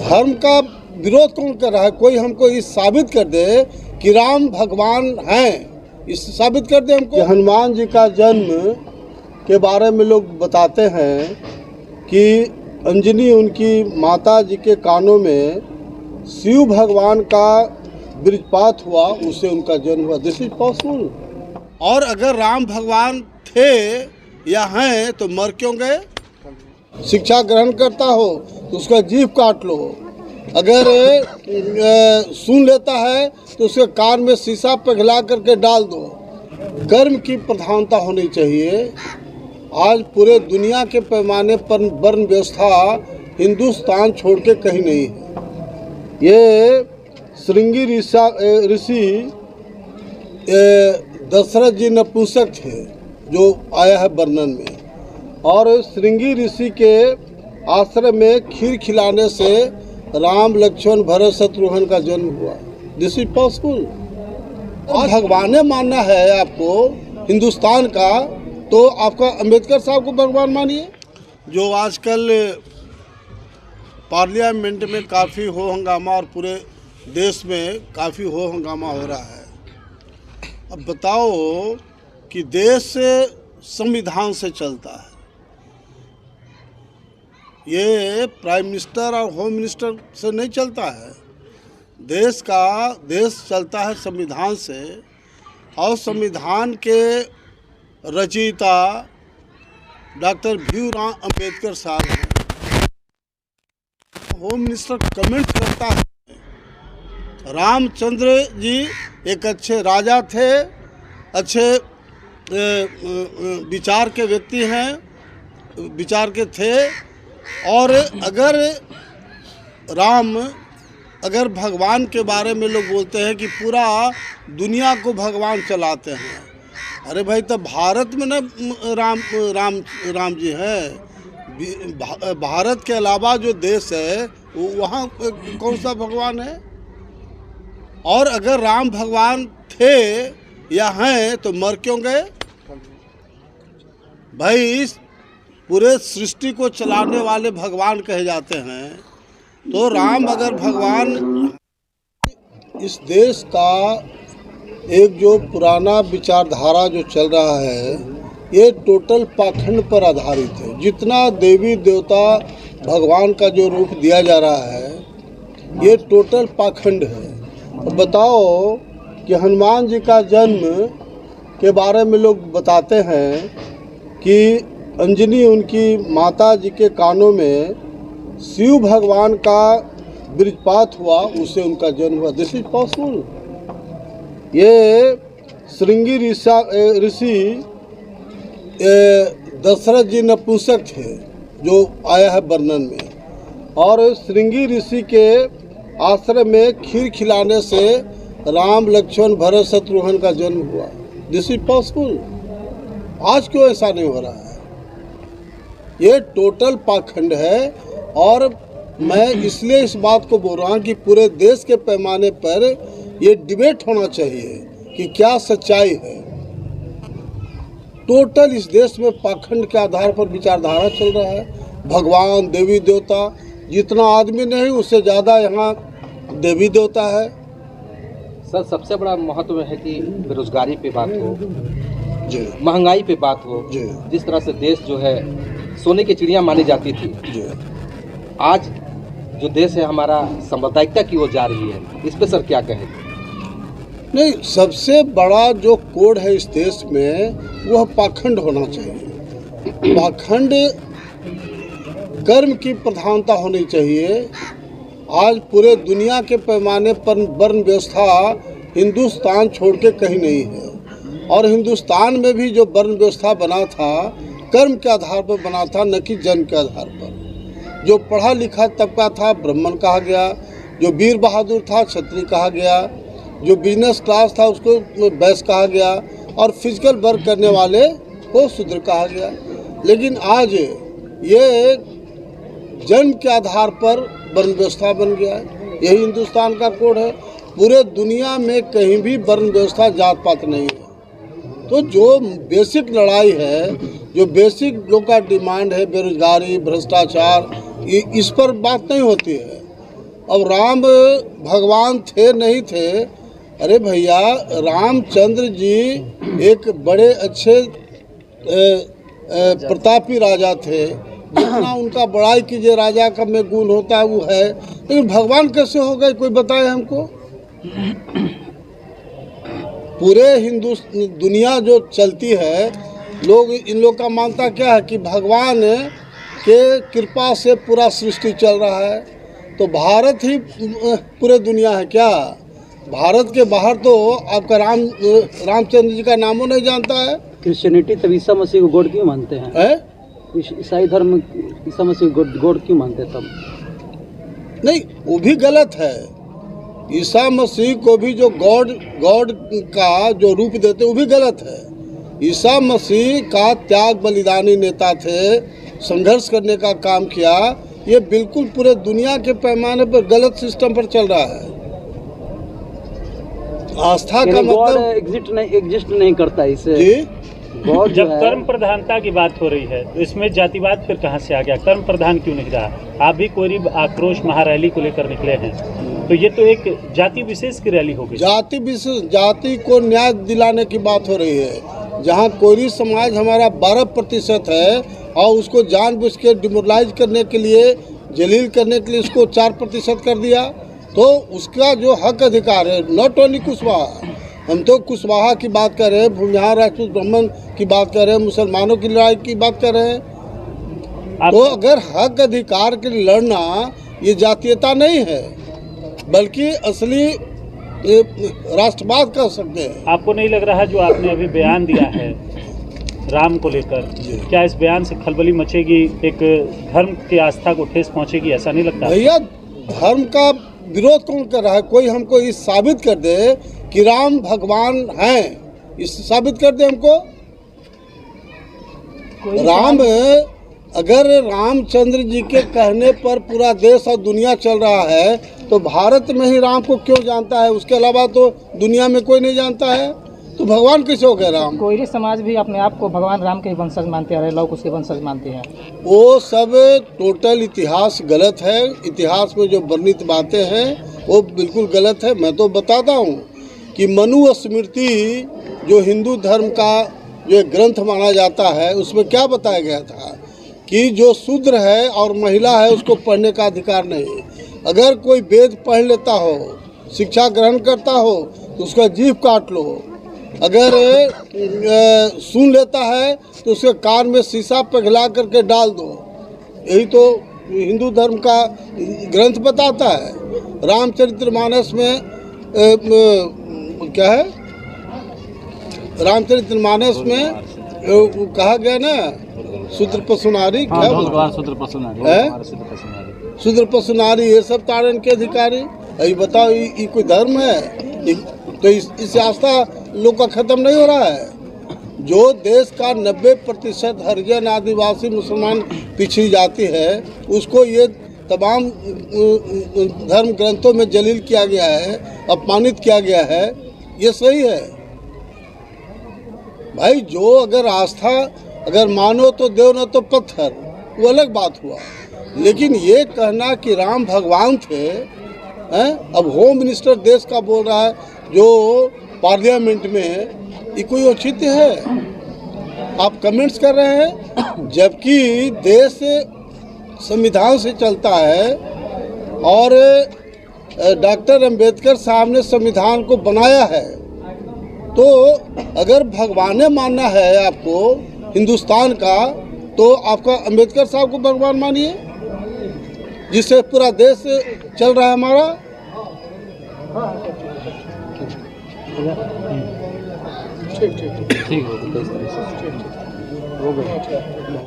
धर्म का विरोध कौन कर रहा है? कोई हमको इस साबित कर दे कि राम भगवान हैं, इस साबित कर दे हमको। हनुमान जी का जन्म के बारे में लोग बताते हैं कि अंजनी उनकी माता जी के कानों में शिव भगवान का वज्रपात हुआ, उससे उनका जन्म हुआ। This is possible. और अगर राम भगवान थे या हैं तो मर क्यों गए? शिक्षा ग्रहण करता हो तो उसका जीभ काट लो, अगर सुन लेता है तो उसके कान में शीशा पिघला करके डाल दो। कर्म की प्रधानता होनी चाहिए। आज पूरे दुनिया के पैमाने पर वर्ण व्यवस्था हिंदुस्तान छोड़ के कहीं नहीं है। ये श्रृंगी ऋषि दशरथ जी नपुंसक थे जो आया है वर्णन में, और श्रृंगी ऋषि के आश्रम में खीर खिलाने से राम लक्ष्मण भरत शत्रुघ्न का जन्म हुआ। This is possible. और भगवान मानना है आपको हिंदुस्तान का, तो आपका अम्बेडकर साहब को भगवान मानिए। जो आजकल पार्लियामेंट में काफ़ी हो हंगामा और पूरे देश में काफ़ी हो हंगामा हो रहा है। अब बताओ कि देश संविधान से चलता है, ये प्राइम मिनिस्टर और होम मिनिस्टर से नहीं चलता है। देश चलता है संविधान से, और संविधान के रचयिता डॉक्टर भीमराव अंबेडकर साहब हैं। होम मिनिस्टर कमेंट करता है, रामचंद्र जी एक अच्छे राजा थे, अच्छे विचार के व्यक्ति हैं, विचार के थे। और अगर भगवान के बारे में लोग बोलते हैं कि पूरा दुनिया को भगवान चलाते हैं, अरे भाई तब भारत में ना राम जी हैं। भारत के अलावा जो देश है वहाँ कौन सा भगवान है? और अगर राम भगवान थे या हैं तो मर क्यों गए? भाई पूरे सृष्टि को चलाने वाले भगवान कहे जाते हैं, तो राम अगर भगवान। इस देश का एक जो पुराना विचारधारा जो चल रहा है, ये टोटल पाखंड पर आधारित है। जितना देवी देवता भगवान का जो रूप दिया जा रहा है, ये टोटल पाखंड है। तो बताओ कि हनुमान जी का जन्म के बारे में लोग बताते हैं कि अंजनी उनकी माता जी के कानों में शिव भगवान का वज्रपात हुआ, उससे उनका जन्म हुआ। This is possible. ये श्रृंगी ऋषि दशरथ जी नपुंसक थे जो आया है वर्णन में, और श्रृंगी ऋषि के आश्रम में खीर खिलाने से राम लक्ष्मण भरत शत्रुघ्न का जन्म हुआ। This is possible. आज क्यों ऐसा नहीं हो रहा है? ये टोटल पाखंड है। और मैं इसलिए इस बात को बोल रहा हूँ कि पूरे देश के पैमाने पर ये डिबेट होना चाहिए कि क्या सच्चाई है। टोटल इस देश में पाखंड के आधार पर विचारधारा चल रहा है। भगवान, देवी देवता, जितना आदमी नहीं उससे ज़्यादा यहाँ देवी देवता है। सर, सबसे बड़ा महत्व है कि बेरोजगारी पे बात हो जी, महंगाई पे बात हो जी, जिस तरह से देश जो है सोने की चिड़िया मानी जाती थी, जी, आज जो देश है हमारा सांप्रदायिकता की ओर जा रही है, इस पे सर क्या कहेंगे? नहीं, सबसे बड़ा जो कोड है इस देश में वह पाखंड होना चाहिए। पाखंड, कर्म की प्रधानता होनी चाहिए। आज पूरे दुनिया के पैमाने पर वर्ण व्यवस्था हिंदुस्तान छोड़ के कहीं नहीं है। और हिंदुस्तान में भी जो वर्ण व्यवस्था बना था, कर्म के आधार पर बना था, न कि जन्म के आधार पर। जो पढ़ा लिखा तबका था ब्राह्मण कहा गया, जो वीर बहादुर था क्षत्रिय कहा गया, जो बिजनेस क्लास था उसको वैश्य कहा गया, और फिजिकल वर्क करने वाले को शूद्र कहा गया। लेकिन आज ये जन्म के आधार पर वर्ण व्यवस्था बन गया है। यही हिंदुस्तान का कोड है। पूरे दुनिया में कहीं भी वर्ण व्यवस्था जात पात नहीं है। तो जो बेसिक लड़ाई है, जो बेसिक लोग का डिमांड है, बेरोजगारी, भ्रष्टाचार, इस पर बात नहीं होती है। अब राम भगवान थे नहीं थे, अरे भैया रामचंद्र जी एक बड़े अच्छे प्रतापी राजा थे, जितना उनका बड़ाई कीजिए राजा का में गुण होता है वो है, लेकिन भगवान कैसे हो गए कोई बताए हमको। पूरे हिंदू दुनिया जो चलती है, लोग इन लोग का मानता क्या है कि भगवान के कृपा से पूरा सृष्टि चल रहा है, तो भारत ही पूरे दुनिया है क्या? भारत के बाहर तो आपका रामचंद्र जी का नामो नहीं जानता है। क्रिश्चियनिटी तब ईसा मसीह को गॉड क्यों मानते हैं? ईसाई धर्म ईसा मसीह को गॉड क्यों मानते हैं तब? नहीं, वो भी गलत है। ईसा मसीह को भी जो गॉड का जो रूप देते वो भी गलत है। ईसा मसीह का त्याग बलिदानी नेता थे, संघर्ष करने का काम किया, ये बिल्कुल पूरे दुनिया के पैमाने पर गलत सिस्टम पर चल रहा है। आस्था का मतलब एग्जिस्ट नहीं करता इसे जी। गॉड जब कर्म प्रधानता की बात हो रही है तो इसमें जातिवाद फिर कहाँ से आ गया? कर्म प्रधान क्यों नहीं रहा? आप भी कोई आक्रोश महारैली को लेकर निकले हैं, तो ये तो एक जाति विशेष की रैली हो गई। जाति विशेष, जाति को न्याय दिलाने की बात हो रही है। जहाँ कोयरी समाज हमारा 12% है और उसको जानबूझ के डिमोरलाइज करने के लिए, जलील करने के लिए उसको 4% कर दिया, तो उसका जो हक अधिकार है, नॉट ओनली कुशवाहा, हम तो कुशवाहा की बात कर रहे हैं, भूमिहार राजपूत ब्राह्मण की बात कर रहे हैं, मुसलमानों की लड़ाई की बात कर रहे हैं। तो अगर हक अधिकार के लिए लड़ना ये जातीयता नहीं है, बल्कि असली राष्ट्रवाद कह सकते हैं। आपको नहीं लग रहा जो आपने अभी बयान दिया है राम को लेकर, क्या इस बयान से खलबली मचेगी, एक धर्म की आस्था को ठेस पहुंचेगी? ऐसा नहीं लगता? भैया धर्म का विरोध कौन कर रहा है? कोई हमको इस साबित कर दे कि राम भगवान हैं, इस साबित कर दे हमको। राम, अगर रामचंद्र जी के कहने पर पूरा देश और दुनिया चल रहा है, तो भारत में ही राम को क्यों जानता है? उसके अलावा तो दुनिया में कोई नहीं जानता है, तो भगवान कैसे हो गए राम? कोयरी समाज भी अपने आप को भगवान राम के वंशज मानते हैं, लौक उसके वंशज मानते हैं। वो सब टोटल इतिहास गलत है। इतिहास में जो वर्णित बातें हैं वो बिल्कुल गलत है। मैं तो बताता हूँ कि मनु स्मृति जो हिंदू धर्म का जो एक ग्रंथ माना जाता है, उसमें क्या बताया गया था कि जो शूद्र है और महिला है उसको पढ़ने का अधिकार नहीं। अगर कोई वेद पढ़ लेता हो, शिक्षा ग्रहण करता हो, तो उसका जीभ काट लो। अगर सुन लेता है तो उसके कान में शीशा पिघला करके डाल दो। यही तो हिंदू धर्म का ग्रंथ बताता है। रामचरितमानस में क्या है, रामचरितमानस में कहा गया ना, शूद्र पशुनारी, क्या शूद्र पशुनारी, ये सब ताड़न के अधिकारी। अभी बताओ ये कोई धर्म है? तो इससे आस्था लोग का खत्म नहीं हो रहा है। जो देश का 90% हरिजन, आदिवासी, मुसलमान पिछड़ी जाति है, उसको ये तमाम धर्म ग्रंथों में जलील किया गया है, अपमानित किया गया है। ये सही है भाई। जो अगर आस्था अगर मानो तो देव, न तो पत्थर, वो अलग बात हुआ। लेकिन ये कहना कि राम भगवान थे, हैं? अब होम मिनिस्टर देश का बोल रहा है जो पार्लियामेंट में, ये कोई औचित्य है? आप कमेंट्स कर रहे हैं, जबकि देश संविधान से चलता है और डॉक्टर अंबेडकर साहब ने संविधान को बनाया है। तो अगर भगवान मानना है आपको हिंदुस्तान का, तो आपका अंबेडकर साहब को भगवान मानिए, जिससे पूरा देश चल रहा है हमारा। ठीक हो गया।